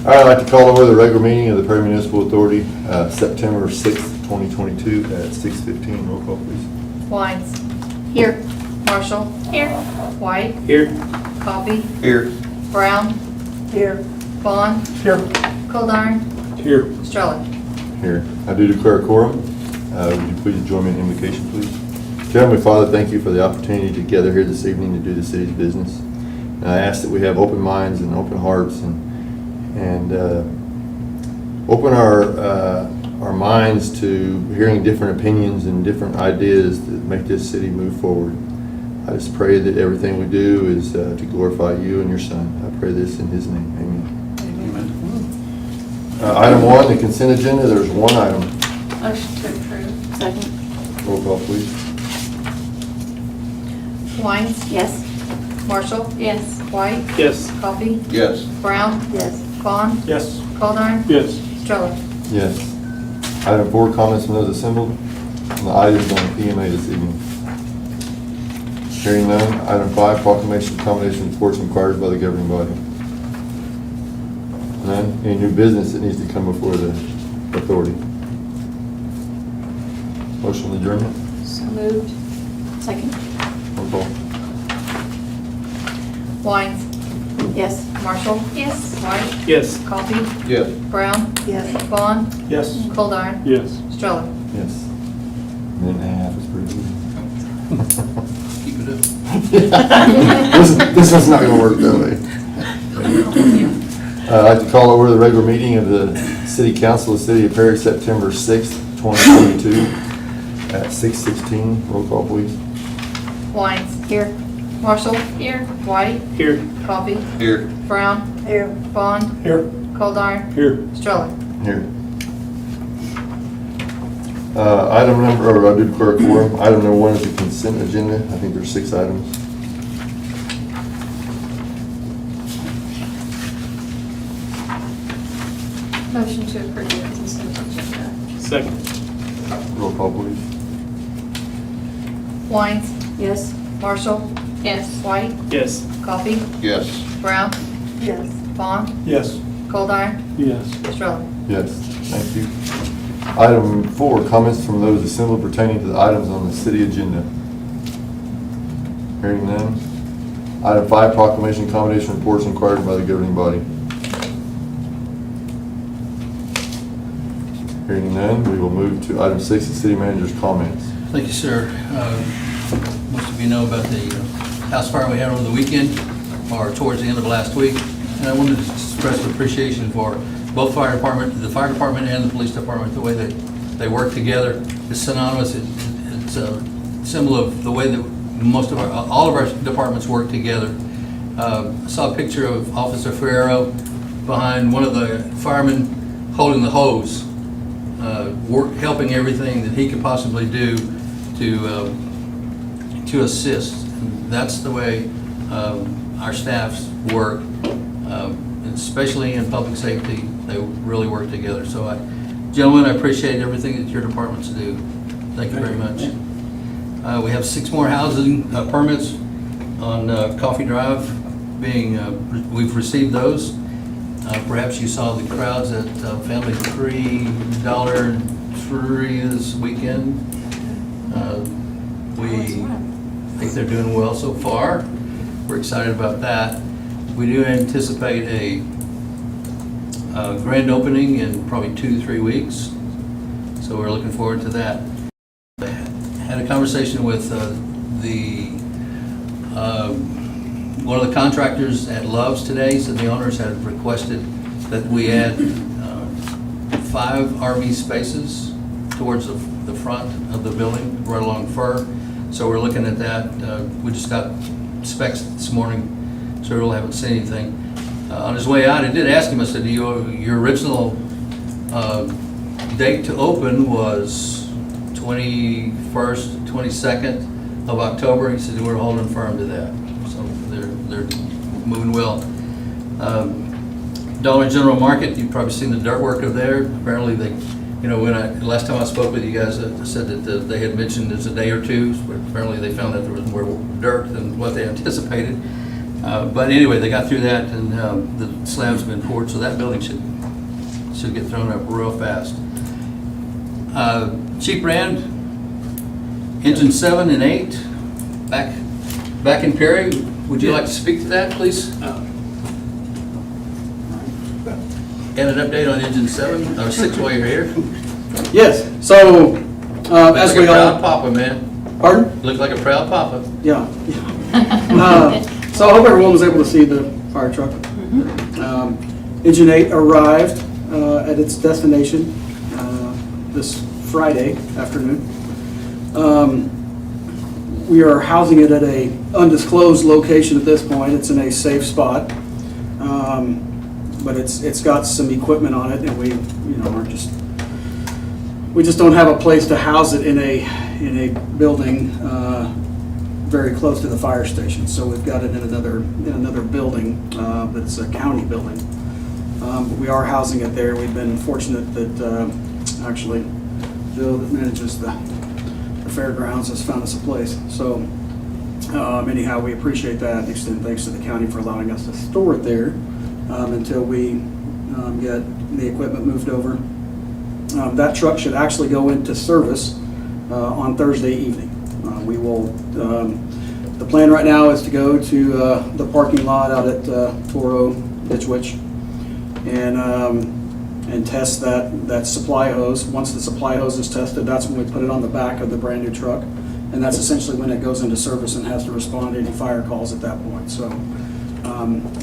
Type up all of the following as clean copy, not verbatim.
I'd like to call over the regular meeting of the Perry Municipal Authority, September 6th, 2022 at 6:15. Roll call, please. Wines. Here. Marshall. Here. White. Here. Coffee. Here. Brown. Here. Vaughn. Here. Coldarn. Here. Stroller. Here. I do declare a quorum. Would you please join me in invocation, please? Heavenly Father, thank you for the opportunity to gather here this evening to do the city's business. And I ask that we have open minds and open hearts and open our minds to hearing different opinions and different ideas that make this city move forward. I just pray that everything we do is to glorify you and your Son. I pray this in his name. Amen. Item 1, the consent agenda. There's one item. Motion to approve. Second. Roll call, please. Wines. Yes. Marshall. Yes. White. Yes. Coffee. Yes. Brown. Yes. Vaughn. Yes. Coldarn. Yes. Stroller. Yes. Item 4, comments from those assembled on the items on the PMA this evening. Hearing none. Item 5, proclamation, accommodation reports inquired by the governing body. None. Any new business that needs to come before the authority? Motion adjournment. So moved. Second. Roll call. Wines. Yes. Marshall. Yes. White. Yes. Coffee. Yes. Brown. Yes. Vaughn. Yes. Coldarn. Yes. Stroller. Yes. Minute and a half is pretty good. Keep it up. This one's not going to work that way. I'd like to call over the regular meeting of the City Council of the City of Perry, September 6th, 2022 at 6:16. Roll call, please. Wines. Here. Marshall. Here. White. Here. Coffee. Here. Brown. Here. Vaughn. Here. Coldarn. Here. Stroller. Here. Item number, or I did declare a quorum. Item number 1 is the consent agenda. I think there's 6 items. Motion to approve the consent agenda. Second. Roll call, please. Wines. Yes. Marshall. Yes. White. Yes. Coffee. Yes. Brown. Yes. Vaughn. Yes. Coldarn. Yes. Stroller. Yes, thank you. Item 4, comments from those assembled pertaining to the items on the city agenda. Hearing none. Item 5, proclamation, accommodation reports inquired by the governing body. Hearing none, we will move to item 6, the city manager's comments. Thank you, sir. Most of you know about the house fire we had over the weekend, or towards the end of last week. And I wanted to express appreciation for both the fire department and the police department, the way that they work together. It's synonymous. It's a symbol of the way that all of our departments work together. I saw a picture of Officer Ferrero behind one of the firemen holding the hose, helping everything that he could possibly do to assist. And that's the way our staffs work, especially in public safety. They really work together. So, gentlemen, I appreciate everything that your departments do. Thank you very much. We have 6 more housing permits on Coffee Drive we've received those. Perhaps you saw the crowds at Family Tree, Dollar Tree this weekend. We think they're doing well so far. We're excited about that. We do anticipate a grand opening in probably 2 to 3 weeks, so we're looking forward to that. I had a conversation with one of the contractors at Love's today. Said the owners had requested that we add 5 RV spaces towards the front of the building, right along Fur. So we're looking at that. We just got specs this morning, so we really haven't seen anything. On his way out, I did ask him, I said, your original date to open was 21st, 22nd of October. He said, we're holding firm to that. So they're moving well. Dollar General Market, you've probably seen the dirt work over there. Apparently last time I spoke with you guys, I said that they had mentioned there's a day or two, but apparently they found that there was more dirt than what they anticipated. But anyway, they got through that, and the slab's been poured, so that building should get thrown up real fast. Chief Brand, engine 7 and 8, back in Perry. Would you like to speak to that, please? And an update on engine 7 or 6 while you're here. Yes, so, as Look we like a proud all, papa, man. pardon? Look like a proud papa. Yeah. So I hope everyone was able to see the fire truck. Engine 8 arrived at its destination this Friday afternoon. We are housing it at a undisclosed location at this point. It's in a safe spot. But it's got some equipment on it, and we just don't have a place to house it in a building very close to the fire station. So we've got it in another building that's a county building. But we are housing it there. We've been fortunate that actually Joe that manages the fairgrounds has found us a place. So anyhow, we appreciate that and extend thanks to the county for allowing us to store it there until we get the equipment moved over. That truck should actually go into service on Thursday evening. We will. The plan right now is to go to the parking lot out at Toro Ditch Witch and test that supply hose. Once the supply hose is tested, that's when we put it on the back of the brand new truck, and that's essentially when it goes into service and has to respond to any fire calls at that point. So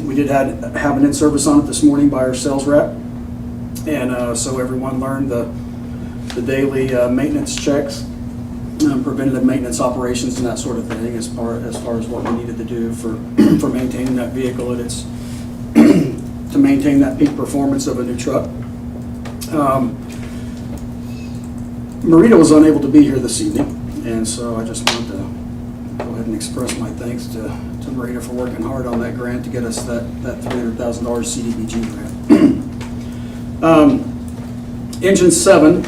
we did have an in-service on it this morning by our sales rep, and so everyone learned the daily maintenance checks, preventative maintenance operations and that sort of thing as far as what we needed to do for maintaining that vehicle and its to maintain that peak performance of a new truck. Marita was unable to be here this evening, and so I just wanted to go ahead and express my thanks to Marita for working hard on that grant to get us that $300,000 CDBG grant. Engine 7,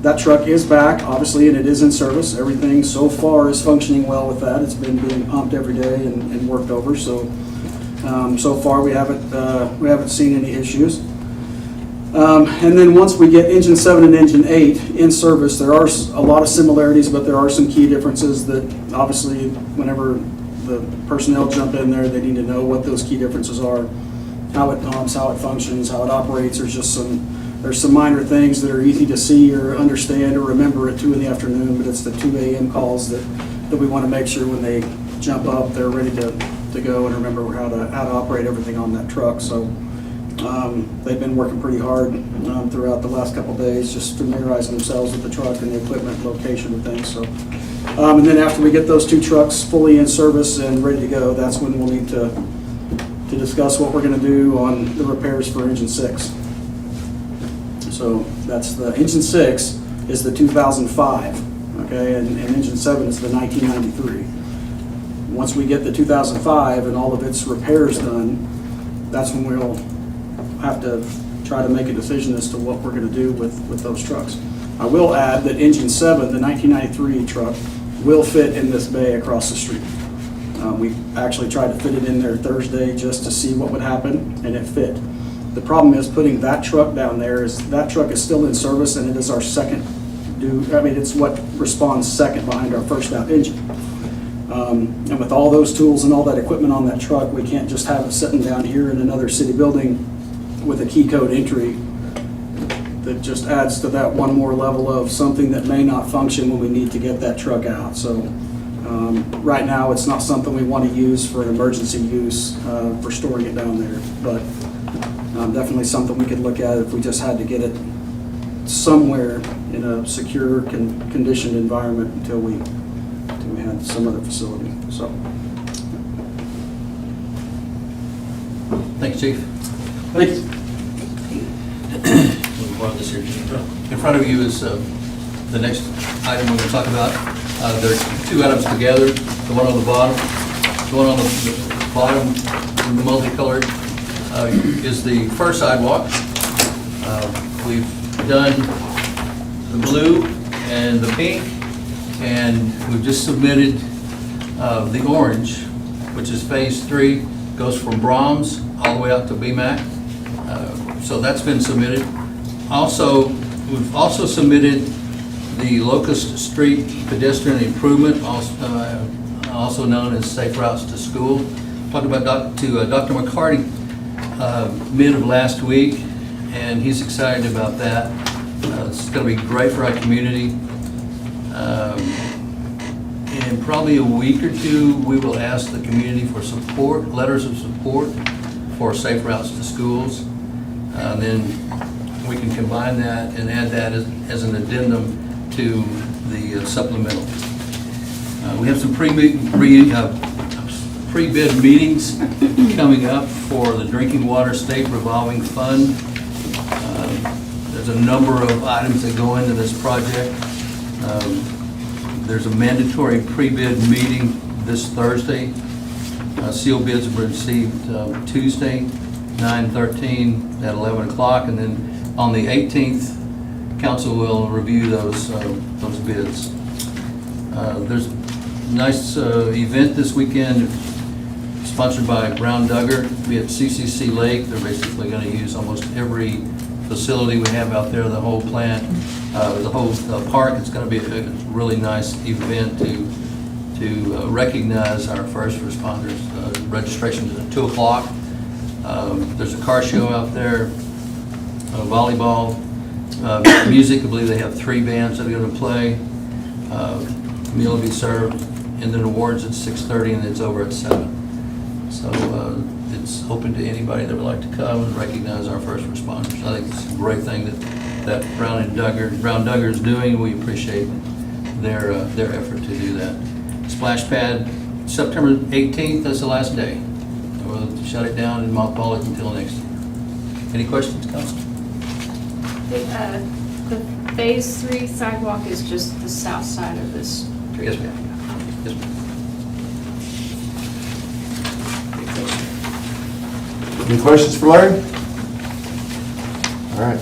that truck is back, obviously, and it is in service. Everything so far is functioning well with that. It's been being pumped every day and worked over, so so far we haven't seen any issues. And then once we get engine 7 and engine 8 in service, there are a lot of similarities, but there are some key differences that obviously whenever the personnel jump in there, they need to know what those key differences are, how it pumps, how it functions, how it operates. There's some minor things that are easy to see or understand or remember at 2 in the afternoon, but it's the 2 a.m. calls that we want to make sure when they jump up, they're ready to go and remember how to operate everything on that truck. So they've been working pretty hard throughout the last couple of days, just familiarizing themselves with the truck and the equipment, location and things. So, and then after we get those 2 trucks fully in service and ready to go, that's when we'll need to discuss what we're going to do on the repairs for engine 6. So that's the engine 6 is the 2005, okay, and engine 7 is the 1993. Once we get the 2005 and all of its repairs done, that's when we'll have to try to make a decision as to what we're going to do with those trucks. I will add that engine 7, the 1993 truck, will fit in this bay across the street. We actually tried to fit it in there Thursday just to see what would happen, and it fit. The problem is putting that truck down there is that truck is still in service, and it is our second it's what responds second behind our first out engine. And with all those tools and all that equipment on that truck, we can't just have it sitting down here in another city building with a key code entry that just adds to that one more level of something that may not function when we need to get that truck out. So right now, it's not something we want to use for an emergency use for storing it down there, but definitely something we could look at if we just had to get it somewhere in a secure, conditioned environment until we had some other facility. So, Thanks, Chief. thanks. We'll borrow this here. In front of you is the next item we're going to talk about. There are 2 items together. The one on the bottom, the multicolored, is the first sidewalk. We've done the blue and the pink, and we've just submitted the orange, which is Phase 3, goes from Brahms all the way out to BMAC. So that's been submitted. Also, we've also submitted the Locust Street pedestrian improvement, also known as Safe Routes to School. Talked about Dr. McCarty mid of last week, and he's excited about that. It's going to be great for our community. In probably a week or two, we will ask the community for support, letters of support for Safe Routes to Schools. Then we can combine that and add that as an addendum to the supplemental. We have some pre-bid meetings coming up for the Drinking Water State Revolving Fund. There's a number of items that go into this project. There's a mandatory pre-bid meeting this Thursday. Sealed bids have been received Tuesday, 9/13 at 11 o'clock, and then on the 18th, council will review those bids. There's a nice event this weekend sponsored by Brown Duggar. We at CCC Lake. They're basically going to use almost every facility we have out there, the whole plant, the whole park. It's going to be a really nice event to recognize our first responders. Registration is at 2 o'clock. There's a car show out there, volleyball, music. I believe they have 3 bands that are going to play. Meal will be served, and then awards at 6:30, and it's over at 7. So it's open to anybody that would like to come and recognize our first responders. I think it's a great thing that Brown Duggar is doing, and we appreciate their effort to do that. Splash pad, September 18th, that's the last day. We'll shut it down and mothball it until next year. Any questions, Council? The Phase 3 sidewalk is just the south side of this street? Yes, ma'am. Yes, ma'am. Any questions for Larry? All right.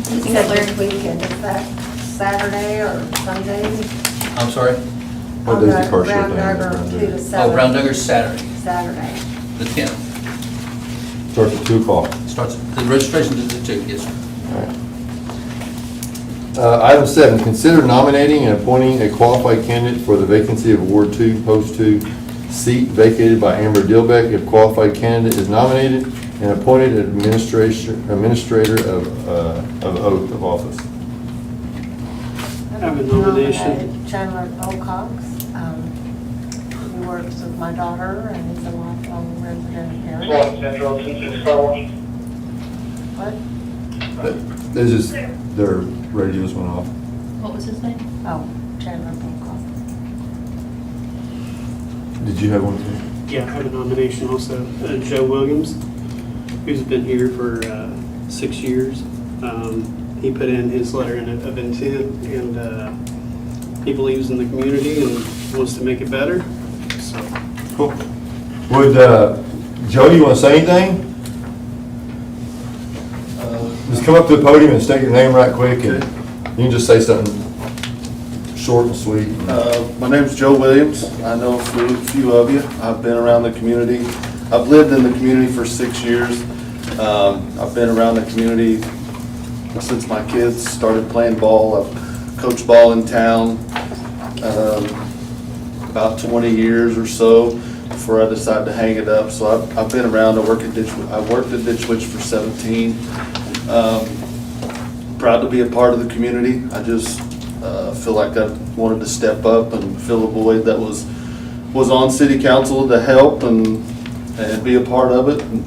You said this weekend, is that Saturday or Sunday? I'm sorry? What day's the car show Brown thing? Duggar, 2 to 7. Oh, Brown Duggar's Saturday, Saturday. the 10th. Starts at 2 o'clock. Starts, the registration is at 2, yes, sir. All right. Item 7, consider nominating and appointing a qualified candidate for the vacancy of Ward 2, Post 2, seat vacated by Amber Dilbeck. If qualified candidate is nominated and appointed administrator of oath of office. I have a nomination. Chandler Ocox. He works with my daughter and he's a lifelong resident here. Central 264. What? This is, their radios went off. What was his name? Oh, Chandler Ocox. Did you have one too? Yeah, I have a nomination also. Joe Williams, who's been here for 6 years. He put in his letter of intent, and he believes in the community and wants to make it better. So, Cool. Would, Joe, you want to say anything? Just come up to the podium and state your name right quick, and you can just say something short and sweet. My name's Joe Williams. I know a few of you. I've been around the community. I've lived in the community for 6 years. I've been around the community since my kids started playing ball. I've coached ball in town about 20 years or so before I decided to hang it up. So I've been around. I worked at Ditch Witch for 17. Proud to be a part of the community. I just feel like I wanted to step up and fill a void that was on city council to help and be a part of it. And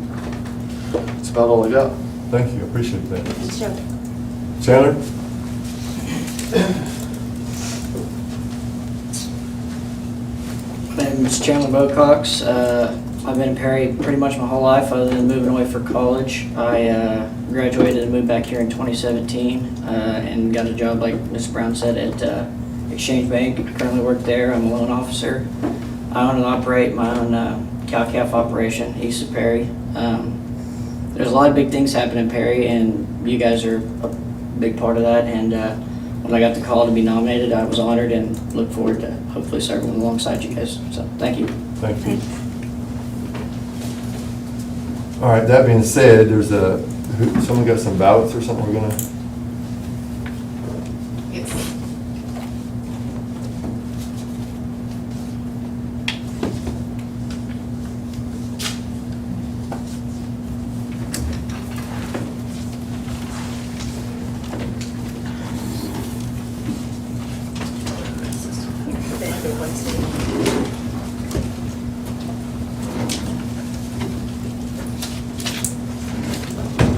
that's about all I got. Thank you, I appreciate that. Sure. Chandler? My name is Chandler Bocox. I've been in Perry pretty much my whole life other than moving away for college. I graduated and moved back here in 2017 and got a job, like Ms. Brown said, at Exchange Bank. I currently work there. I'm a loan officer. I own and operate my own cow-calf operation east of Perry. There's a lot of big things happening in Perry, and you guys are a big part of that. And when I got the call to be nominated, I was honored and look forward to hopefully serving alongside you guys. So thank you. Thank you. All right, that being said, there's someone got some ballots or something we're gonna? Yes.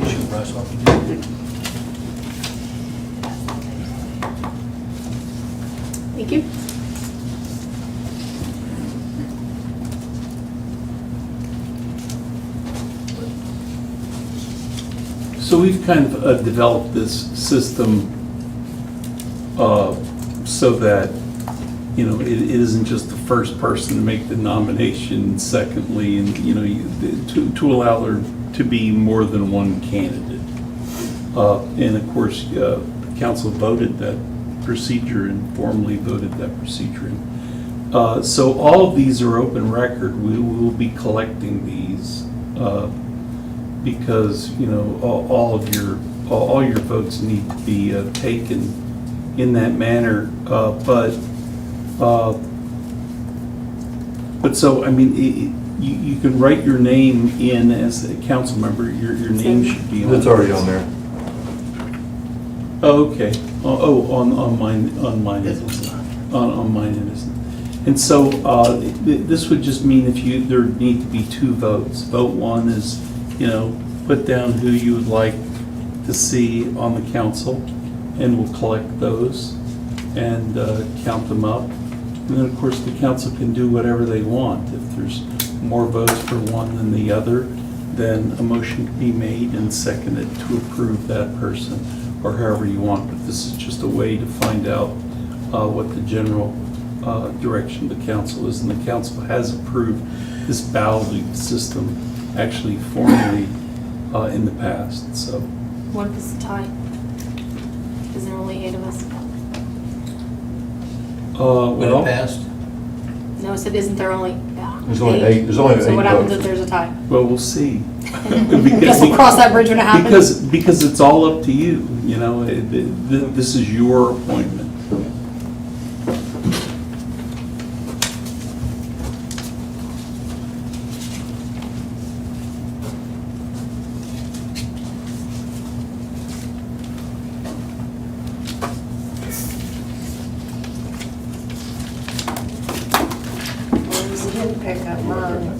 Shoot Bryce off again. Thank you. So we've kind of developed this system so that, you know, it isn't just the first person to make the nomination, secondly, and, you know, to allow there to be more than one candidate. And of course, the council voted that procedure and formally voted that procedure. So all of these are open record. We will be collecting these because, you know, all your votes need to be taken in that manner. But so, I mean, you can write your name in as a council member. Your name should be on. It's already on there. Oh, okay. On mine it isn't. On mine it isn't. And so this would just mean there need to be 2 votes. Vote 1 is, you know, put down who you would like to see on the council, and we'll collect those and count them up. And then, of course, the council can do whatever they want. If there's more votes for one than the other, then a motion can be made and seconded to approve that person, or however you want. But this is just a way to find out what the general direction of the council is. And the council has approved this balloting system actually formally in the past, so. What if it's a tie? Is there only 8 of us? When Well, it passed, No, it said, isn't there only? Yeah. There's only 8, there's only 8 So what happens if votes. there's a tie? well, we'll see. Guess we'll cross that bridge when it happens. Because it's all up to you, you know, this is your appointment. He didn't pick up mine.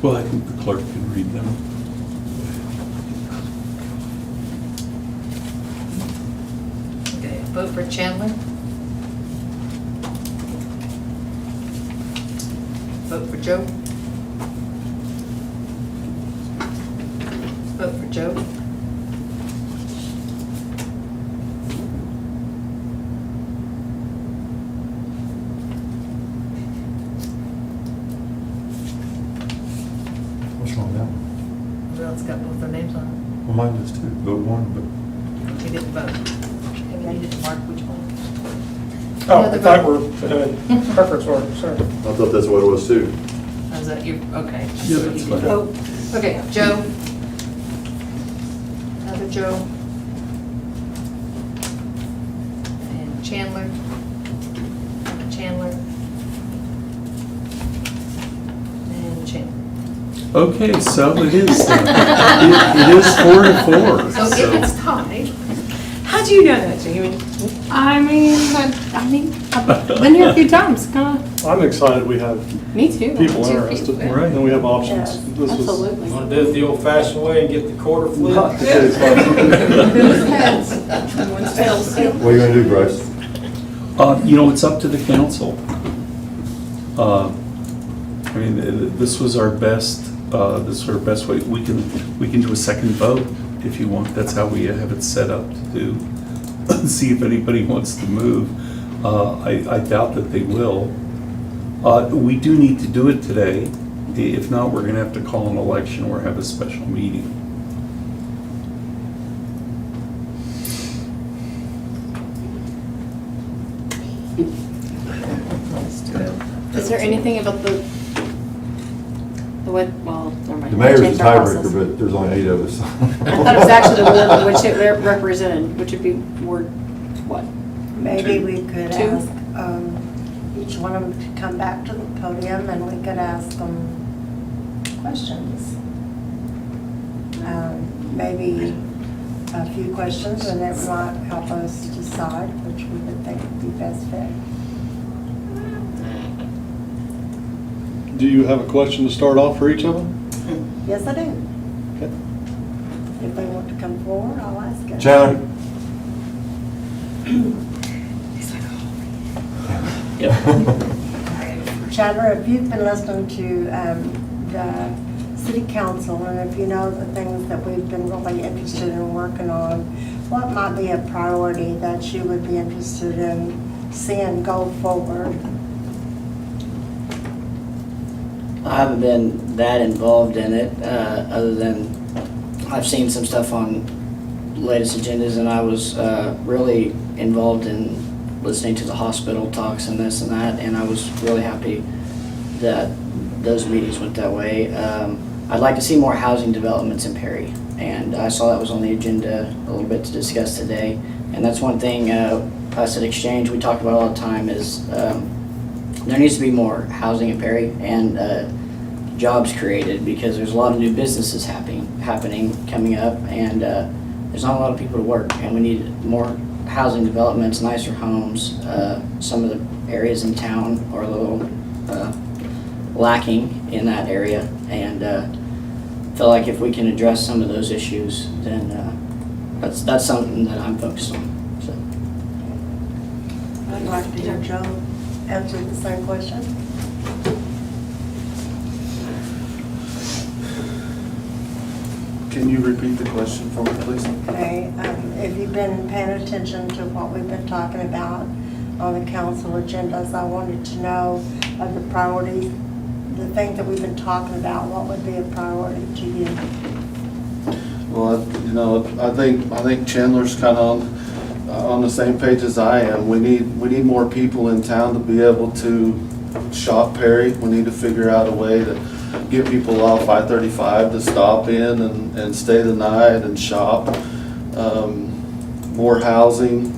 Well, I think the clerk can read them. Okay, vote for Chandler. Vote for Joe. Vote for Joe. What's wrong with that one? Who else got both their names on Well, mine does too. Vote 1, but it? You didn't vote. Maybe you didn't mark which one. Oh, I thought we're preference order, sorry. I thought that's what it was too. Oh, is that you? Okay. Yeah, that's fine. Oh, okay, Joe. Another Joe. And Chandler. Chandler. And Chandler. Okay, so it is, it is 4-4. So if it's tied, How do you know that, Jamie? I mean, I've been here a few times, kinda, I'm excited we have me too. people Me too. interested, Yeah. Right. and we have options. Yes, This was absolutely. Want to do it the old-fashioned way and get the quarter not flipped? the case. Who's heads? One's tails. What are you gonna do, Bryce? You know, it's up to the council. I mean, this was our best way. We can do a second vote if you want. That's how we have it set up to do. See if anybody wants to move. I doubt that they will. We do need to do it today If not, we're gonna have to call an election or have a special meeting. Is there anything about the what, well, never mind. The mayor's a Change our process. tiebreaker, but there's only 8 of us. I thought it was actually the ward in which it represented, which would be Ward, what? Maybe we could 2? ask each one of them to come back to the podium and we could ask them questions. Maybe a few questions, and it might help us decide which we would think would be best fit. Do you have a question to start off for each of them? Yes, I do. Okay. If they want to come forward, I'll ask it. Chandler? Chandler, if you've been listening to the city council, and if you know the things that we've been really interested in working on, what might be a priority that you would be interested in seeing go forward? I haven't been that involved in it, other than I've seen some stuff on latest agendas, and I was really involved in listening to the hospital talks and this and that, and I was really happy that those meetings went that way. I'd like to see more housing developments in Perry, and I saw that was on the agenda a little bit to discuss today, and that's one thing us at Exchange we talk about all the time is there needs to be more housing in Perry and jobs created, because there's a lot of new businesses happening coming up, and there's not a lot of people to work, and we need more housing developments, nicer homes. Some of the areas in town are a little lacking in that area, and feel like if we can address some of those issues, then that's something that I'm focused on. So. I'd like to hear Joe answer the same question. Can you repeat the question for me, please? Okay, if you've been paying attention to what we've been talking about on the council agendas, I wanted to know of the priorities, the things that we've been talking about, what would be a priority to you? Well, I think Chandler's kind of on the same page as I am. We need more people in town to be able to shop Perry. We need to figure out a way to get people off I-35 to stop in and stay the night and shop. More housing,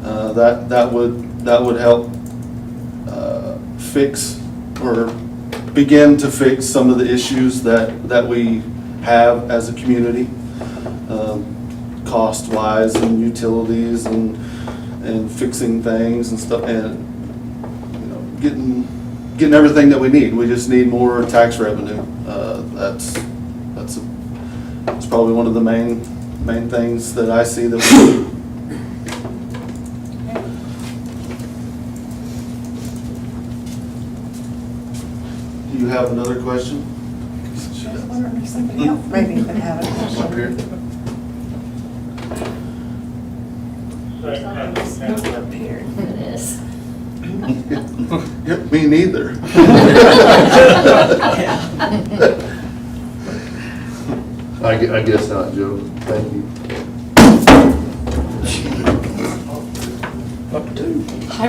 that would help fix or begin to fix some of the issues that we have as a community, cost-wise and utilities and fixing things and stuff, and getting everything that we need. We just need more tax revenue. That's probably one of the main things that I see that we need. Do you have another question? I was wondering if somebody else maybe could have a question. Up here. Prepared for this. Yep, me neither. I guess not, Joe. Thank you.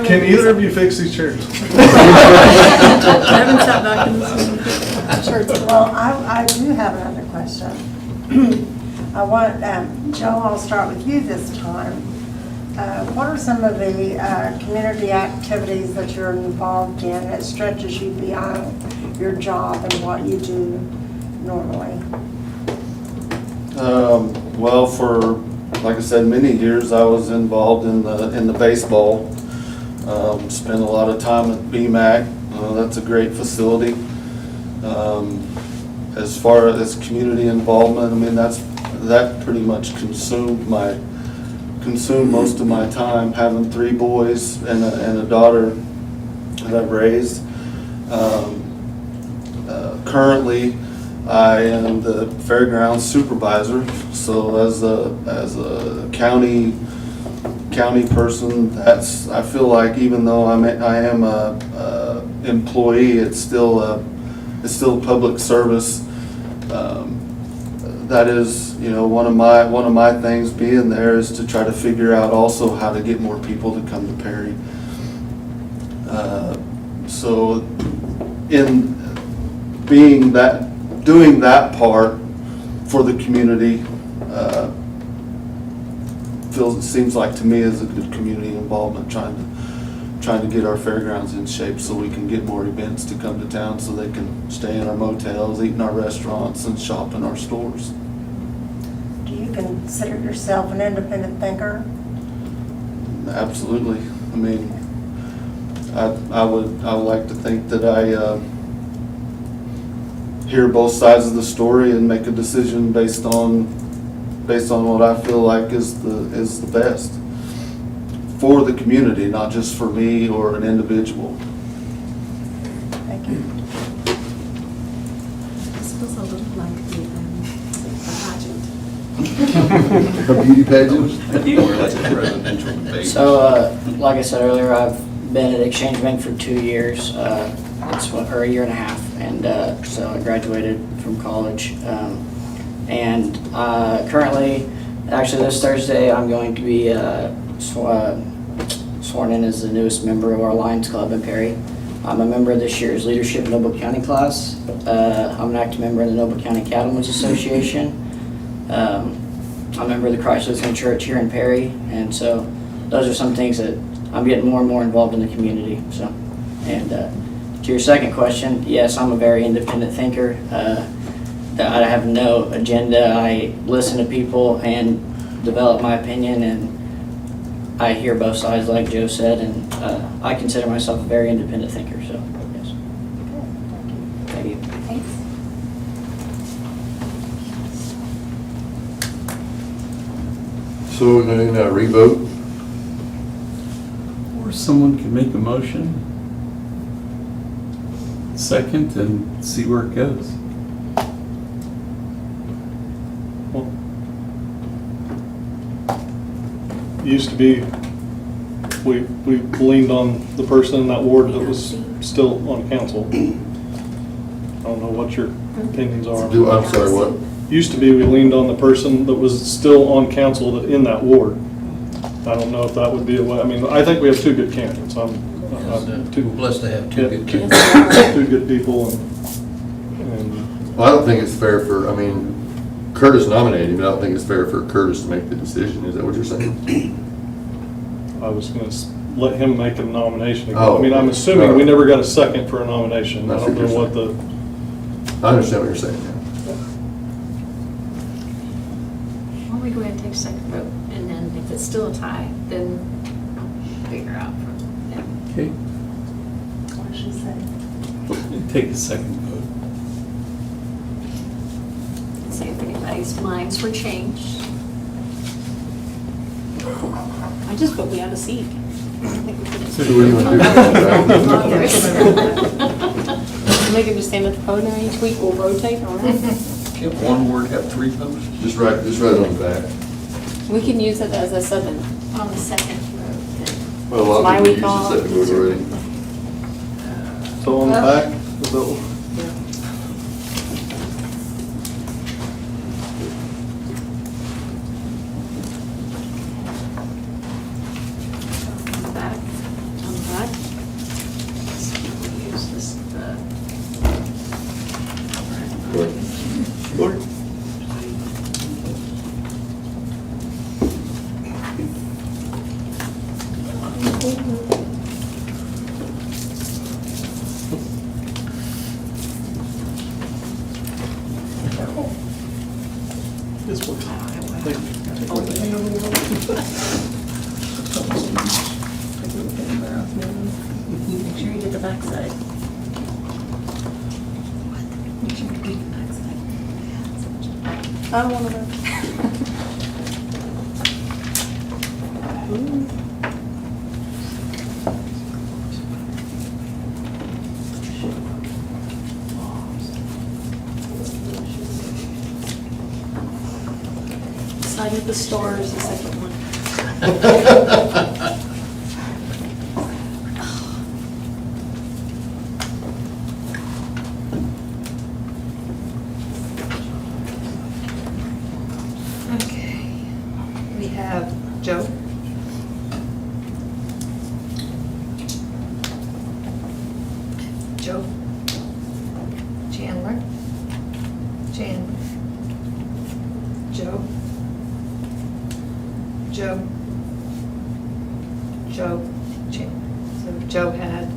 Can either of you fix these chairs? I haven't sat back in this one. Sure. Well, I do have another question. I want, Joe, I'll start with you this time. What are some of the community activities that you're involved in that stretches you beyond your job and what you do normally? Well, for, like I said, many years I was involved in the baseball. Spent a lot of time at BMAC. That's a great facility. As far as community involvement, I mean, that pretty much consumed most of my time, having 3 boys and a daughter that I've raised. Currently, I am the fairgrounds supervisor. So as a county person, I feel like even though I am a employee, it's still it's still public service. That is, one of my things being there is to try to figure out also how to get more people to come to Perry. So in doing that part for the community, seems like to me is a good community involvement, trying to get our fairgrounds in shape so we can get more events to come to town so they can stay in our motels, eat in our restaurants, and shop in our stores. Do you consider yourself an independent thinker? Absolutely. I mean, I would like to think that I hear both sides of the story and make a decision based on what I feel like is the best for the community, not just for me or an individual. Thank you. This feels a little like a pageant. A beauty pageant? Or like a presidential debate. So, like I said earlier, I've been at Exchange Bank for 2 years, or a year and a half, and so I graduated from college. And currently, actually this Thursday, I'm going to be sworn in as the newest member of our Lions Club in Perry. I'm a member of this year's Leadership Noble County class. I'm an active member of the Noble County Cattlemen's Association. I'm a member of the Christ Lutheran Church here in Perry, and so those are some things that I'm getting more and more involved in the community. So, and to your second question, yes, I'm a very independent thinker. I have no agenda. I listen to people and develop my opinion, and I hear both sides, like Joe said, and I consider myself a very independent thinker. So, yes. Thank you. Thanks. So we're going to revote. Or someone can make a motion, second, and see where it goes. Used to be, we leaned on the person in that ward that was still on council. I don't know what your opinions are. I'm sorry, what? Used to be, we leaned on the person that was still on council in that ward. I don't know if that would be a way, I mean, I think we have two good candidates. We're blessed to have two good two candidates. good people, and Well, I don't think it's fair Curtis nominated him, but I don't think it's fair for Curtis to make the decision. Is that what you're saying? I was going to let him make a nomination. Oh. I mean, I'm assuming we never got a second for a nomination. I That's don't what know you're what the, I understand what you're saying. Why don't we go ahead and take a second vote, and then if it's still a tie, then figure out from there. Okay, What did she say? take a second vote. See if anybody's minds were changed. I just vote we have a seat. I think we could. So what do you want to do? Make him just stand at the podium each week, we'll rotate around. Can't one word have three votes? Just write it on the back. We can use it as a second, on the second vote. Well, a lot My of week people use off. the second vote already. so on the back, is that, On the back, on the back. So we'll use this, Lord. this one. Make sure you get the backside. Make sure you get the backside. I don't want to vote. Side of the store is the second one. have Joe. Joe. Chandler. Joe. Chandler. So Joe had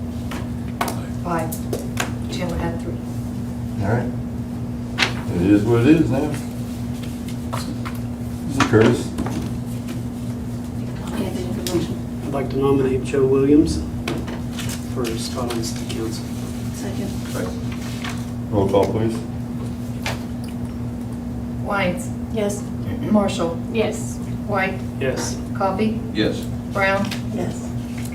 5. Chandler had 3. All right. It is what it is now. Mr. Curtis? I'd like to nominate Joe Williams for spot on city council. Second. Roll call, please. Wines. Yes. Marshall. Yes. White. Yes. Coffee. Yes. Brown. Yes.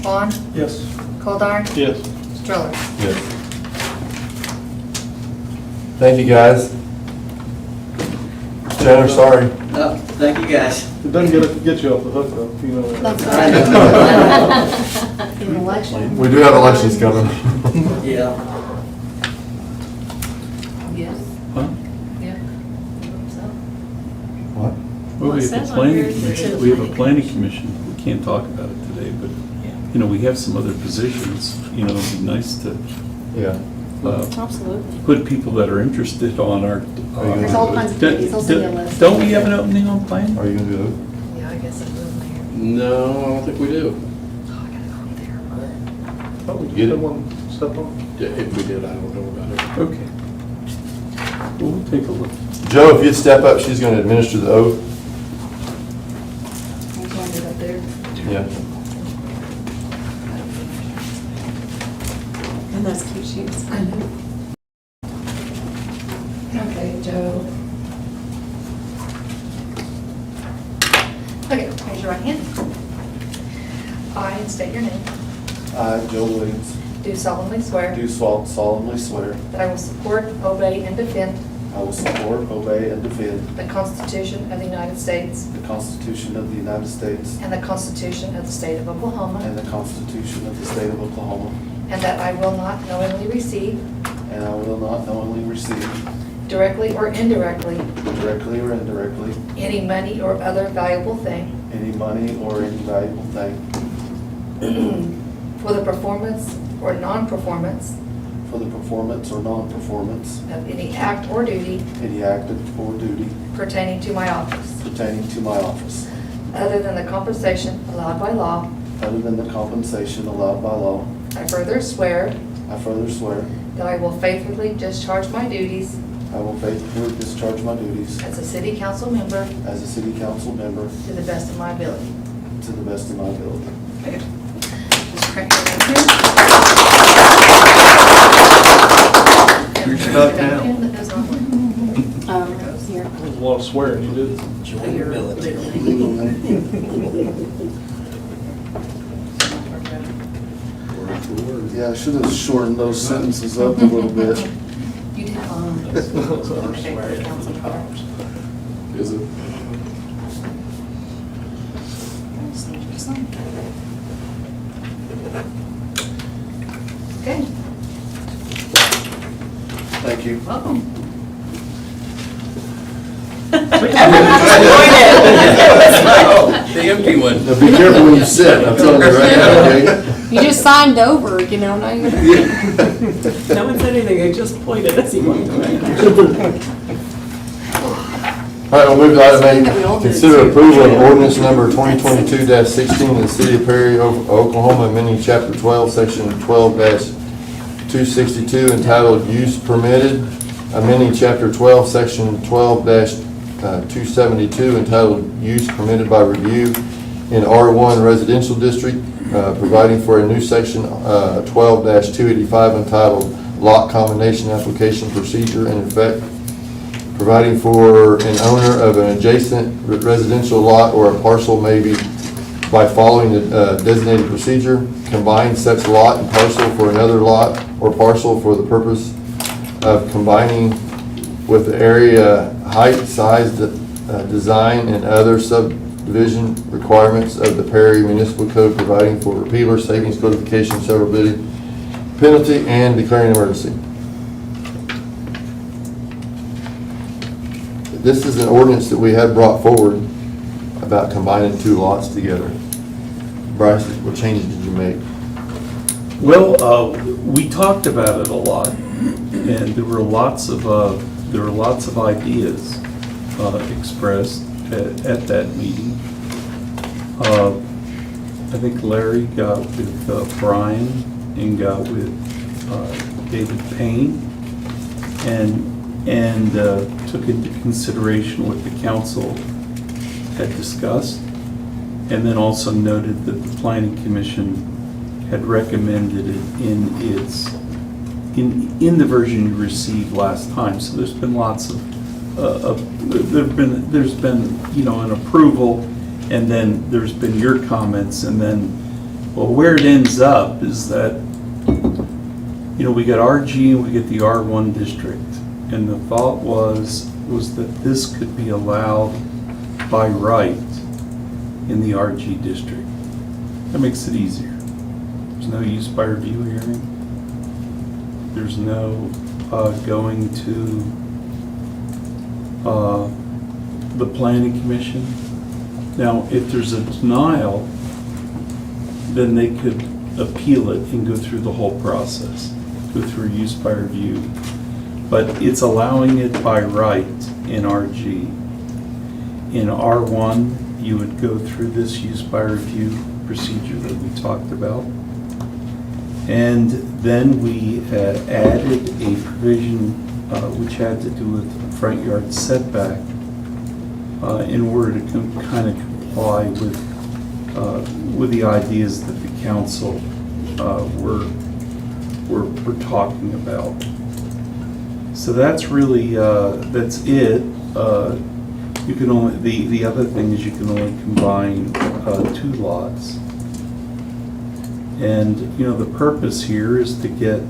Vaughn. Yes. Goldar. Yes. Stroller. Yes. Thank you, guys. Chandler, sorry. Oh, thank you guys. It doesn't get you off the hook though, you know that. That's In election. We do have elections coming. Yeah. Yes. Huh? Yeah. So. What? Well, Well, we it have says a on here planning that commission, it's we have a planning planning commission. commission, we can't talk about it today, but, you know, we have some other positions, you know, it'd be nice to, Yeah. Absolutely. put people that are interested on our. There's all kinds of committees. I'll send you a list. Don't we have an opening on planning? Are you gonna do it? Yeah, I guess I'm moving here. No, I don't think we do. Oh, I gotta go there. Oh, we Get just it. had one step on. Yeah, if we did, I don't know about it. Okay. Well, we'll take a look. Joe, if you'd step up, she's gonna administer the oath. You want it up there? Yeah. And those cute shoes. I know. Okay, Joe. Okay, raise your right hand. I, and state your name, I, Joe Williams, do solemnly swear do solemnly swear that I will support, obey, and defend I will support, obey, and defend the Constitution of the United States the Constitution of the United States and the Constitution of the State of Oklahoma, and the Constitution of the State of Oklahoma, and that I will not knowingly receive, and I will not knowingly receive, directly or indirectly, directly or indirectly, any money or other valuable thing any money or any valuable thing for the performance or non-performance for the performance or non-performance of any act or duty any act or duty pertaining to my office, pertaining to my office, other than the compensation allowed by law. other than the compensation allowed by law. I further swear I further swear that I will faithfully discharge my duties I will faithfully discharge my duties as a city council member as a city council member to the best of my ability. to the best of my ability. Okay. Just crack your name here. You're stuck now. Pen that does not work. Here. There's a lot of swearing you did. Yeah, I should have shortened those sentences up a little bit. You did fine. Okay, council card. Is it? Just need you to sign. Okay, Thank you. welcome. The empty one. Now be careful when you sit, I'm telling you right now, okay? You just signed over, you know, now you're. No one said anything, I just pointed as he walked away. All right, we'll move to item Something that we all eight. did Consider too. approval of ordinance number 2022-16 in the city of Perry, Oklahoma, amending chapter 12, section 12-262 entitled Use Permitted, amending chapter 12, section 12-272 entitled Use Permitted by Review in R1 Residential District, providing for a new section 12-285 entitled Lot Combination Application Procedure and Effect, providing for an owner of an adjacent residential lot or a parcel may be, by following the designated procedure, combine such lot and parcel for another lot or parcel for the purpose of combining with the area, height, size, design, and other subdivision requirements of the Perry Municipal Code, providing for repealer, savings, codification, severability, penalty, and declaring emergency. This is an ordinance that we had brought forward about combining two lots together. Bryce, what changes did you make? Well, we talked about it a lot, and there were lots of ideas expressed at that meeting. I think Larry got with Brian and got with David Payne, and took into consideration what the council had discussed, and then also noted that the planning commission had recommended it in the version you received last time. So there's been lots of there's been an approval, and then there's been your comments, and then where it ends up is that we got RG and we get the R1 district, and the thought was that this could be allowed by right in the RG district. That makes it easier. There's no use by review hearing. There's no going to the planning commission. Now, if there's a denial, then they could appeal it and go through the whole process, go through use by review. But it's allowing it by right in RG. In R1, you would go through this use by review procedure that we talked about. And then we added a provision which had to do with front yard setback in order to kind of comply with the ideas that the council were talking about. So that's really that's it. You can only the other thing is you can only combine two lots. And the purpose here is to get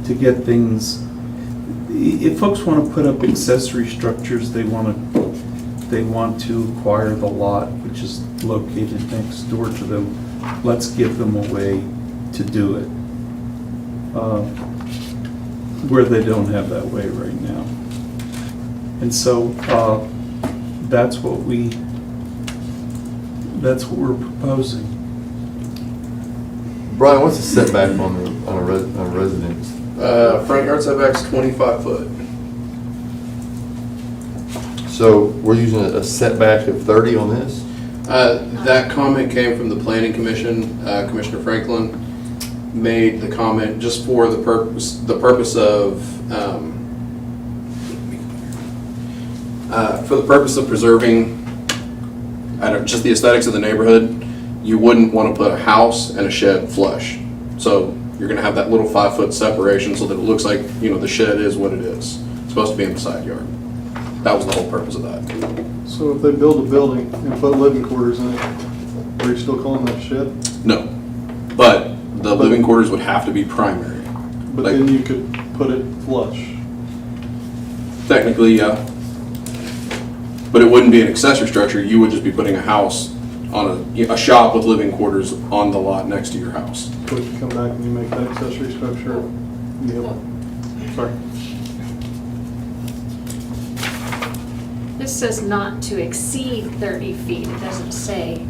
to get things. If folks want to put up accessory structures, they want to acquire the lot which is located next door to them. Let's give them a way to do it where they don't have that way right now. And so that's what we're proposing. Brian, what's the setback on a residence? Front yard setback's 25 foot. So we're using a setback of 30 on this? That comment came from the planning commission. Commissioner Franklin made the comment just for the purpose of preserving just the aesthetics of the neighborhood. You wouldn't want to put a house and a shed flush. So you're going to have that little 5 foot separation so that it looks like the shed is what it is. It's supposed to be in the side yard. That was the whole purpose of that. So if they build a building and put living quarters in it, are you still calling that a shed? No, but the living quarters would have to be primary. But then you could put it flush. Technically, yeah. But it wouldn't be an accessory structure. You would just be putting a house on a shop with living quarters on the lot next to your house. So if you come back and you make that accessory structure, sorry. This says not to exceed 30 feet. It doesn't say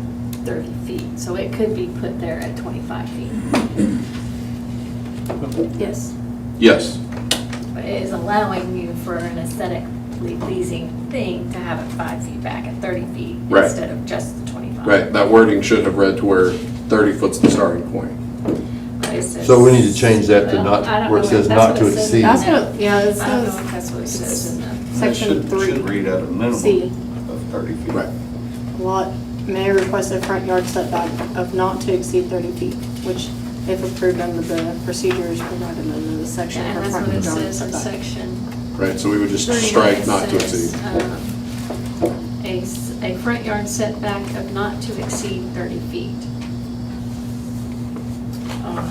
30 feet, so it could be put there at 25 feet. Yes. Yes. But it is allowing you for an aesthetically pleasing thing to have it 5 feet back at 30 feet Right. instead of just the 25. Right. That wording should have read to where 30 foot's the starting point. But it says- So we need to change that to Well, not, I don't where it know says if that's not what to it says in exceed. the- That's what, yeah, it I don't know says if that's what it says in the. section Should 3. read at a minimum C. of 30 feet. Right. Lot may request a front yard setback of not to exceed 30 feet, which if approved under the procedures provided in the section Yeah, for and that's front what it yard says in setback. section. Right. So we would just 3. strike It not to says, exceed. A front yard setback of not to exceed 30 feet. On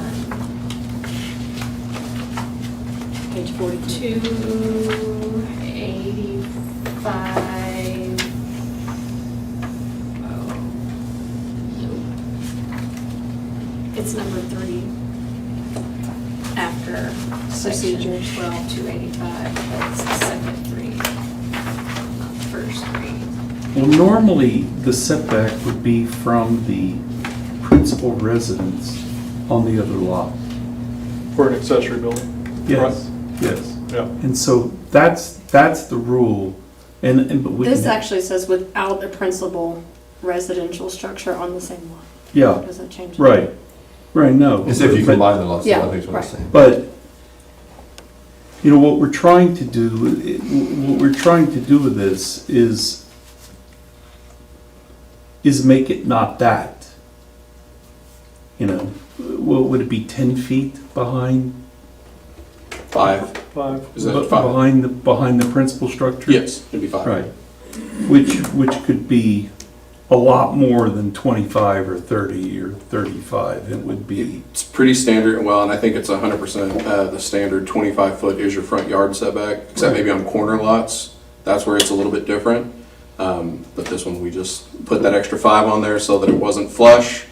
Page 42. 285. Oh. It's number 3 after section Procedures. 12, 285. That's the second 3. Well, normally, the setback would be from the principal residence on the other lot. For an accessory building. Yes, yes. Yeah. And so that's the rule, but we This can- actually says without a principal residential structure on the same lot. Yeah, Does that change? right, no. It's if you but- combine the lots, I Yeah, think is what I'm right. saying. But, you know, what we're trying to do with this is make it not that. You know, what would it be, 10 feet behind? 5, 5. is that 5? Behind the principal structure? Yes, it'd be 5. Right, which could be a lot more than 25 or 30 or 35, it would be. It's pretty standard, well, and I think it's 100% the standard 25-foot is your front yard setback, except maybe on corner lots, that's where it's a little bit different. But this one, we just put that extra 5 on there so that it wasn't flush.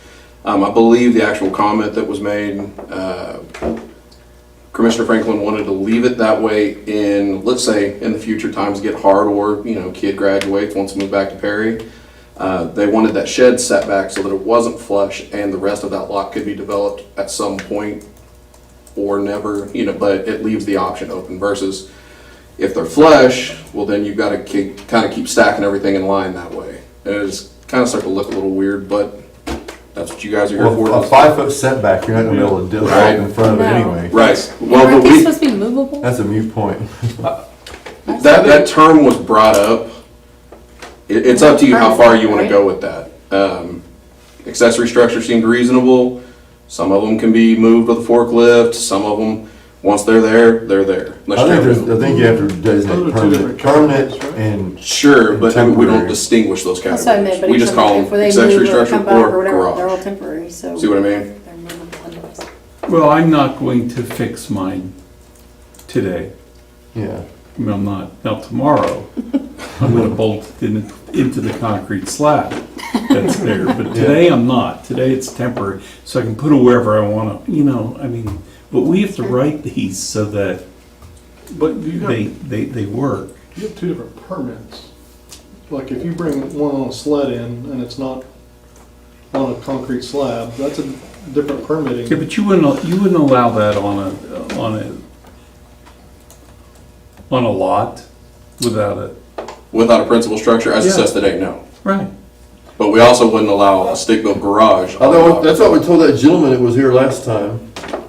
I believe the actual comment that was made, Commissioner Franklin wanted to leave it that way in, let's say, in the future times get hard or, you know, kid graduates, wants to move back to Perry. They wanted that shed setback so that it wasn't flush and the rest of that lot could be developed at some point or never, you know, but it leaves the option open versus if they're flush, well then you've got to kind of keep stacking everything in line that way. And it's kind of starting to look a little weird, but that's what you guys are here for. Well, a 5-foot setback, you're not gonna be able to develop Right. in front of it No. anyway. Right. Well, Aren't but these we, supposed to be movable? That's a moot point. that term was brought up. It's up to you how far you want to go with that. Accessory structure seemed reasonable. Some of them can be moved with a forklift. Some of them, once they're there, they're there. Unless I you have- think you have to designate Those are two different permanent categories, right? and. Sure, but I mean, we don't temporary. distinguish those That's what I meant, categories. but We each just of them, call them if they accessory move or structure come back or whatever, they're all garage. temporary, so. See what I mean? They're movable anyways. Well, I'm not going to fix mine today. Yeah. I mean, I'm not. Now, tomorrow, I'm gonna bolt it into the concrete slab that's there. But today, I'm not. Today, it's temporary, so I can put it wherever I wanna, you know, I mean, but we have to write these so that But you have, they work. you have two different permits. Like if you bring one on a sled in and it's not on a concrete slab, that's a different permitting. Yeah, but you wouldn't allow that on a lot without it. Without a principal structure, as it Yeah. says today, no. Right. But we also wouldn't allow a stick-built garage. on Although, lot. that's what we told that gentleman that was here last time.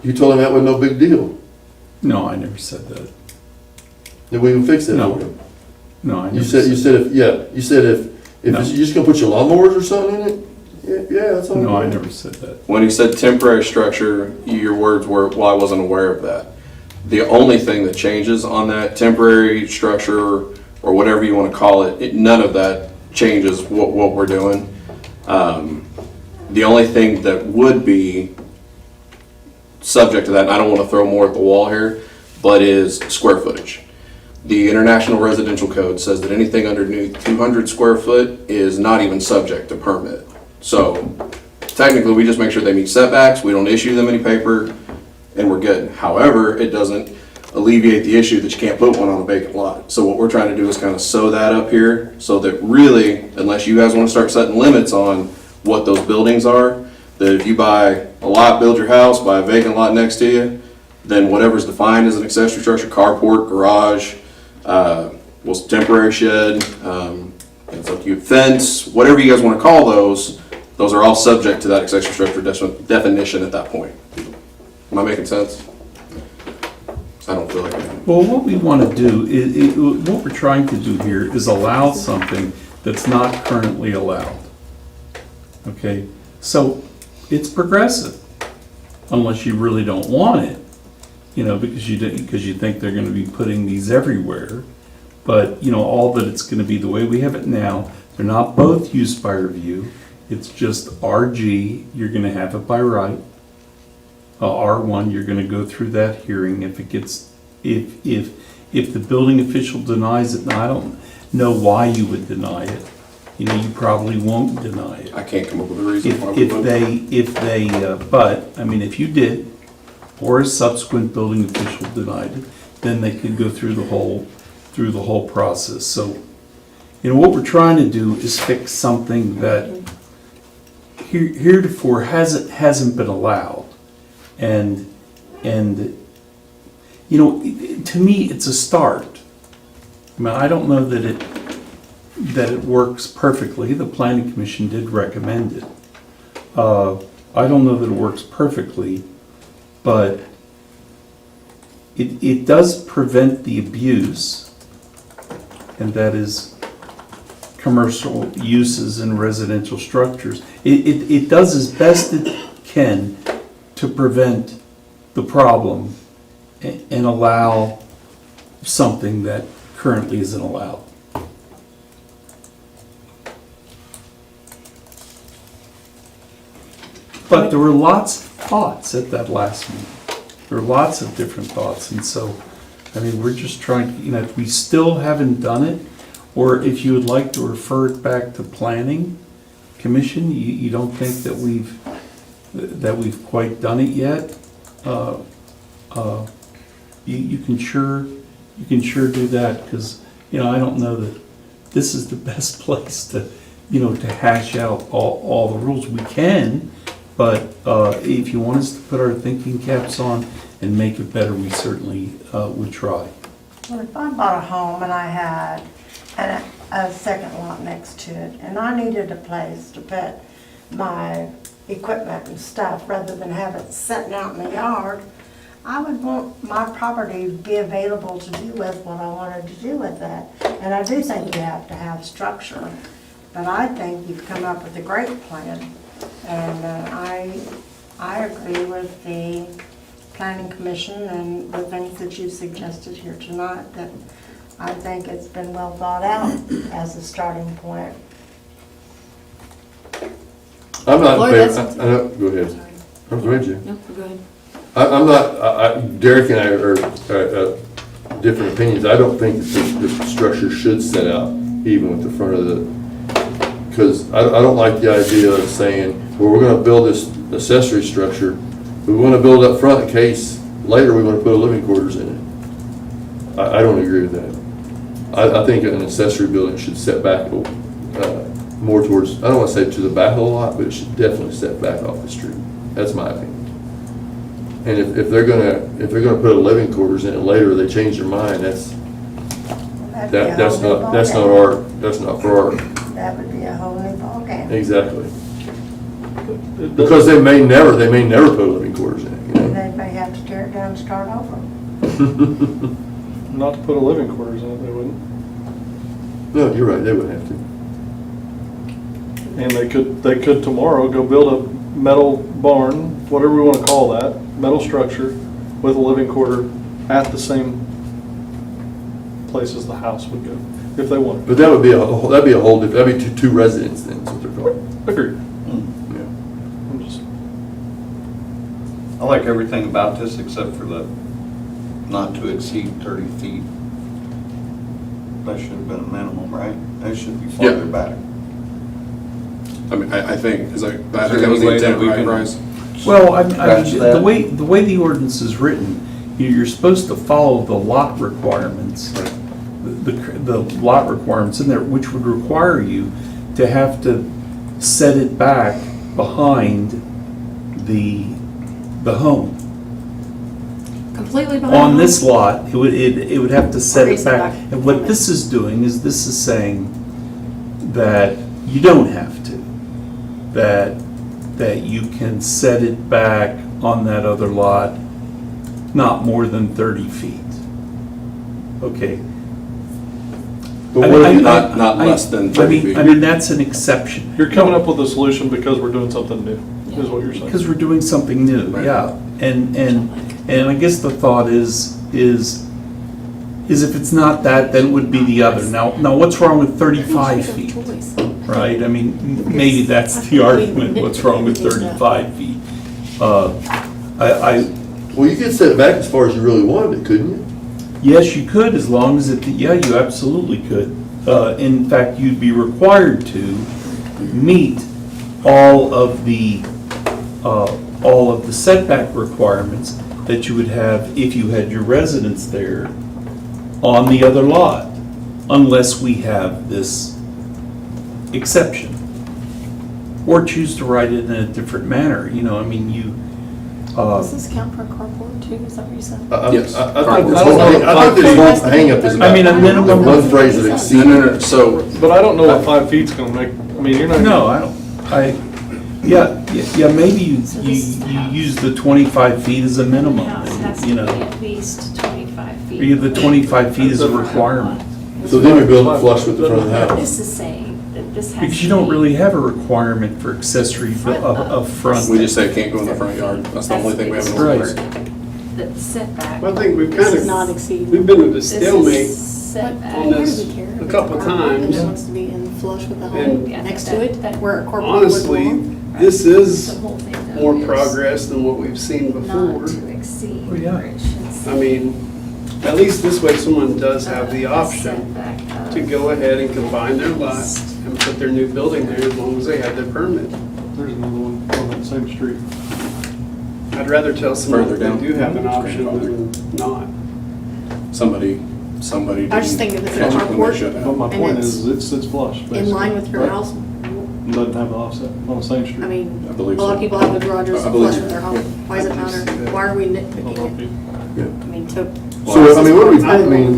You told him that was no big deal. No, I never said that. That we would fix it No. for him. No, I never You said if you're No. just gonna put your lawnmowers or something in it, yeah, that's all. No, I never said that. When he said temporary structure, your words were, well, I wasn't aware of that. The only thing that changes on that temporary structure, or whatever you want to call it, none of that changes what we're doing. The only thing that would be subject to that, and I don't want to throw more at the wall here, but is square footage. The International Residential Code says that anything underneath 200 square foot is not even subject to permit. So technically, we just make sure they meet setbacks, we don't issue them any paper, and we're good. However, it doesn't alleviate the issue that you can't put one on a vacant lot. So what we're trying to do is kind of sew that up here, so that really, unless you guys want to start setting limits on what those buildings are, that if you buy a lot, build your house, buy a vacant lot next to you, then whatever's defined as an accessory structure, carport, garage, temporary shed, it's up to you, fence, whatever you guys want to call those are all subject to that accessory structure definition at that point. Am I making sense? I don't feel like I am. Well, what we want to do what we're trying to do here is allow something that's not currently allowed. Okay, so it's progressive, unless you really don't want it, you know, because you think they're going to be putting these everywhere. But you know, all that it's going to be the way we have it now. They're not both use by review. It's just RG. You're going to have it by right. R1, you're going to go through that hearing if the building official denies it. Now, I don't know why you would deny it. You know, you probably won't deny it. I can't come up with a reason why we would. But, I mean, if you did, or a subsequent building official denied it, then they could go through the whole process. So, what we're trying to do is fix something that heretofore hasn't been allowed. And to me, it's a start. I mean, I don't know that it works perfectly. The Planning Commission did recommend it. I don't know that it works perfectly, but it does prevent the abuse, and that is commercial uses in residential structures. It does as best it can to prevent the problem and allow something that currently isn't allowed. But there were lots of thoughts at that last meeting. There were lots of different thoughts, and so, I mean, we're just trying, if we still haven't done it, or if you would like to refer it back to Planning Commission, you don't think that we've quite done it yet, you can sure do that, because, I don't know that this is the best place to hash out all the rules. We can, but if you want us to put our thinking caps on and make it better, we certainly would try. Well, if I bought a home and I had a second lot next to it, and I needed a place to put my equipment and stuff rather than have it sitting out in the yard, I would want my property to be available to do with what I wanted to do with that. And I do think you have to have structure, but I think you've come up with a great plan. And I agree with the Planning Commission and the things that you suggested here tonight, that I think it's been well thought out as a starting point. I'm not Lloyd, in favor, that's- go ahead. Sorry. Oh, go ahead, Jim. No, go ahead. I'm not, Derek and I are different opinions. I don't think that the structure should set out even with the front of the, because I don't like the idea of saying, well, we're gonna build this accessory structure, we wanna build up front in case later we wanna put a living quarters in it. I don't agree with that. I think an accessory building should set back more towards, I don't wanna say to the back of the lot, but it should definitely set back off the street. That's my opinion. And if they're gonna put a living quarters in it later, they change their mind, that's not for our. That would be a whole new ballgame. Exactly. Because they may never put a living quarters in it, And they may have to tear it down and start over. Not to put a living quarters in it, they wouldn't. No, you're right, they would have to. And they could tomorrow go build a metal barn, whatever we want to call that, metal structure with a living quarter at the same place as the house would go, if they wanted. But that'd be two residents then, that's what they're called. Agreed. Yeah. I'm just, I like everything about this except for the not to exceed 30 feet. That should have been a minimum, right? That should be farther back. I mean, I think, Is there that was any the way intent, that we right, can- Bryce? Well, I Scratch mean, that. the way the ordinance is written, you're supposed to follow the lot requirements. The lot requirements in there, which would require you to have to set it back behind the home. Completely behind. On the this home? lot, it would have to set it Raise it back. back. And what this is doing is this is saying that you don't have to. That you can set it back on that other lot not more than 30 feet. Okay. But what if you Not less than 30 feet. I mean, that's an exception. you're coming up with a solution because we're doing something new, is what you're saying. Because we're doing something new, Right. yeah. And I guess the thought is if it's not that, then it would be the other. Now what's wrong with 35 feet? Right, I mean, maybe that's the argument, what's wrong with 35 feet? Well, you could set it back as far as you really wanted it, couldn't you? Yes, you could, as long as you absolutely could. In fact, you'd be required to meet all of the setback requirements that you would have if you had your residence there on the other lot. unless we have this exception. Or choose to write it in a different manner, you know, I mean, you, Does this count for a carport too? Is that what you said? Yes. I think this whole hang-up is about. I mean, a minimum the one of- phrase that exceeds. No, so, But I don't know what 5 feet's gonna make, I mean, you're not. no, I don't, maybe you use the 25 feet as a minimum, House has to you be know. at least 25 feet. Or you have the 25 feet as a requirement. So then you're building flush with the front of the house. This is saying that this has to be. Because you don't really have a requirement for accessory of front. we just say it can't go in the front yard. That's the only thing we have in the Right. ordinance. The setback. Well, I think we've This kind is not of, exceed. we've been at a This is stalemate setback. on this Why do we care? a couple If it's a carport times. that wants to be in flush with the And- home Yeah, next that- to it, that- where a carport would honestly, belong. this is The whole thing though more is progress than what we've seen before. Not to exceed. Oh, yeah. where it should I say, mean, at least this way someone does have the a option setback of to go ahead and combine their lot and put their new building there as long as they have their permit. There's another one on that same street. I'd rather tell someone Further that down. they do have an option than not. Somebody I just think if it's a catch it when they carport, should have. But my And point it's is, it sits flush, basically. in line with your right? house, Doesn't have the offset on the same street. I mean, I a believe lot of so. people have the garages I believe flush so. with their home. Why does it matter? Why are we nitpicking it? I mean, to. So, I mean, what do we, I mean,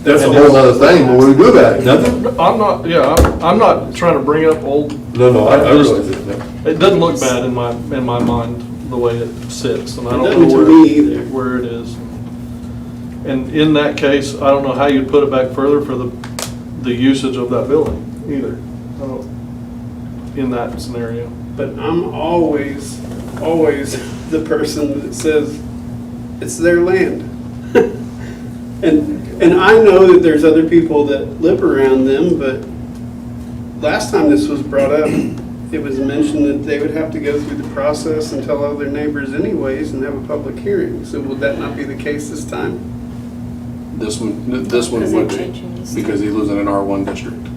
that's a whole other thing, what do we do about it? Nothing? I'm not, I'm not trying to bring up old. No, I just- realize it, no. It doesn't look bad in my mind, the way it sits, and I It don't doesn't know to me either. where it is. And in that case, I don't know how you'd put it back further for the usage of that building either. I don't, in that scenario. But I'm always the person that says it's their land. And I know that there's other people that live around them, but last time this was brought up, it was mentioned that they would have to go through the process and tell all their neighbors anyways and have a public hearing. So would that not be the case this time? This one Because would they're be, changing this. because he lives in an R1 district.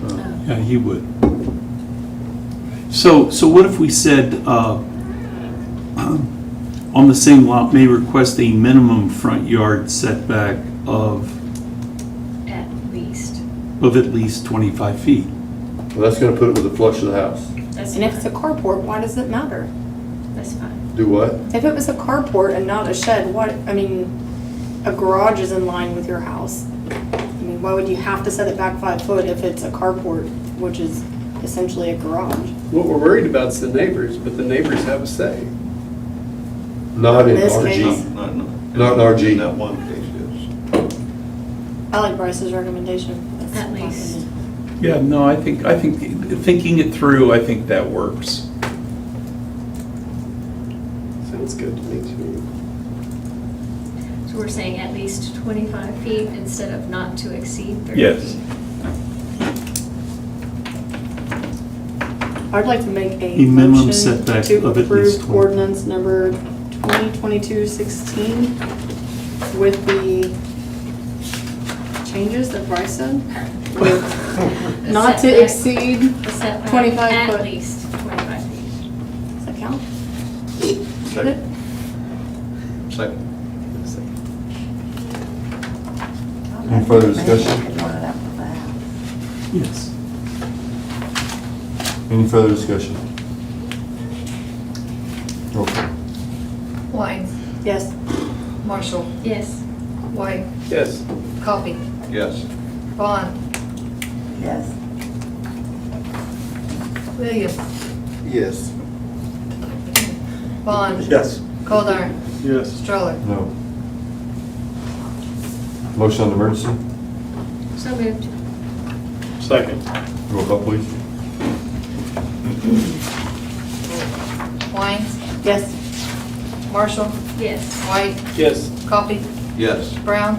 Yeah, he would. So what if we said, on the same lot may request a minimum front yard setback of at least. at least 25 feet? Well, that's gonna put it with the flush of the house. That's And if it's a fine. carport, why does it matter? That's fine. Do what? If it was a carport and not a shed, a garage is in line with your house. I mean, why would you have to set it back 5 foot if it's a carport, which is essentially a garage? What we're worried about is the neighbors, but the neighbors have a say. Not in In this RG. case- Not in RG. In that one case, yes. I like Bryce's recommendation. That's At my least. opinion. Yeah, no, I think thinking it through, I think that works. Sounds good to me too. So we're saying at least 25 feet instead of not to exceed 30 Yes. feet. I'd like to make A a minimum motion setback to of at least approve 20. ordinance number 2022-16 with the changes that Bryce said. With The not to setback- exceed, the setback 25 at foot. least 25 feet. does that count? Second. Second. Any further discussion? Yes. Any further discussion? Okay. Wines, Yes. Marshall, Yes. White, Yes. Coffee, Yes. Vaughn, Yes. Williams, Yes. Vaughn. Yes. Goldar, Yes. Stroller. No. Motion on the emergency? So moved. Second. Roll call, please. Wines, Yes. Marshall, Yes. White, Yes. Coffee, Yes. Brown,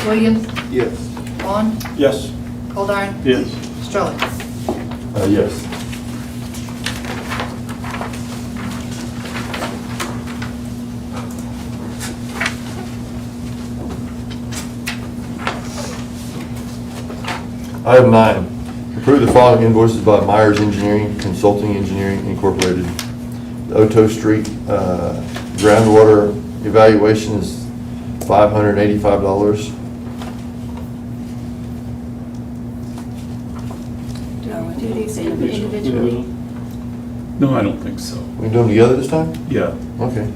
Williams, Yes. Vaughn, Yes. Goldar, Yes. Stroller. Yes. Item 9, approve the following invoices by Myers Engineering Consulting Engineering Incorporated. The Oto Street groundwater evaluation is $585. these individually? No, I don't think so. We can do them together this time? Yeah. Okay.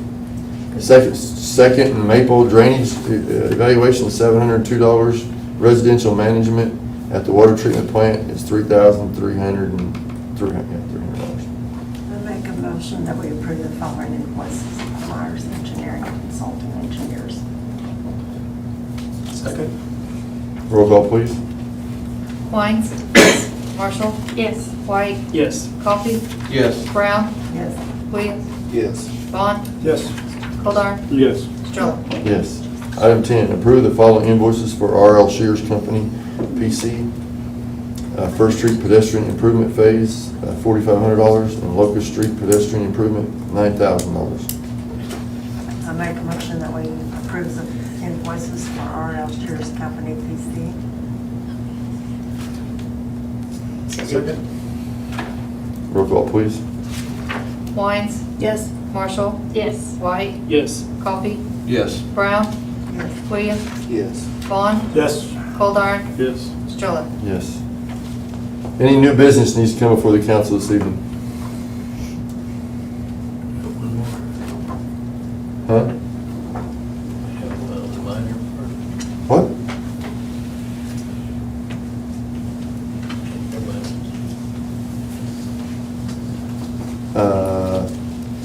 Second and Maple drainage evaluation, $702. Residential management at the water treatment plant is $3,300. I make a motion that we approve the following invoices from Myers Engineering Consulting Engineers. Second. Roll call, please. Wines? Yes. Marshall? Yes. White? Yes. Coffee? Yes. Brown? Yes. Williams? Yes. Vaughn? Yes. Goldar? Yes. Stroller? Yes. Item 10, approve the following invoices for R.L. Shears Company, PC. First Street Pedestrian Improvement Phase, $4,500, and Locust Street Pedestrian Improvement, $9,000. I make a motion that we approve the invoices for R.L. Shears Company, PC. Second. Roll call, please. Wines? Yes. Marshall? Yes. White? Yes. Coffee? Yes. Brown? Yes. Williams? Yes. Vaughn? Yes. Goldar? Yes. Stroller? Yes. Any new business needs to come before the council this evening? Huh? What?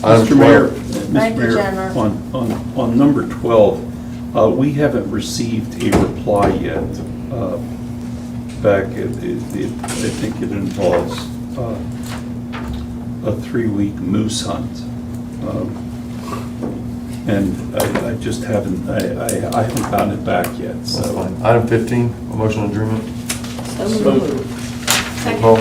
Item Mr. Mayor, 12. Thank Mr. you, Mayor, Jennifer. on number 12, we haven't received a reply yet. Back, I think it involves a 3-week moose hunt. And I just haven't, I haven't gotten it back yet, That's so. fine. Item 15, a motion adjournment. So So- moved. Second. Roll.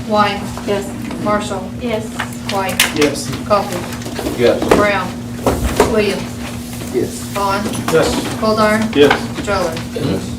Wines? Yes. Marshall? Yes. White? Yes. Coffee? Yes. Brown? Williams? Yes. Vaughn? Yes. Goldar? Yes. Stroller? Yes.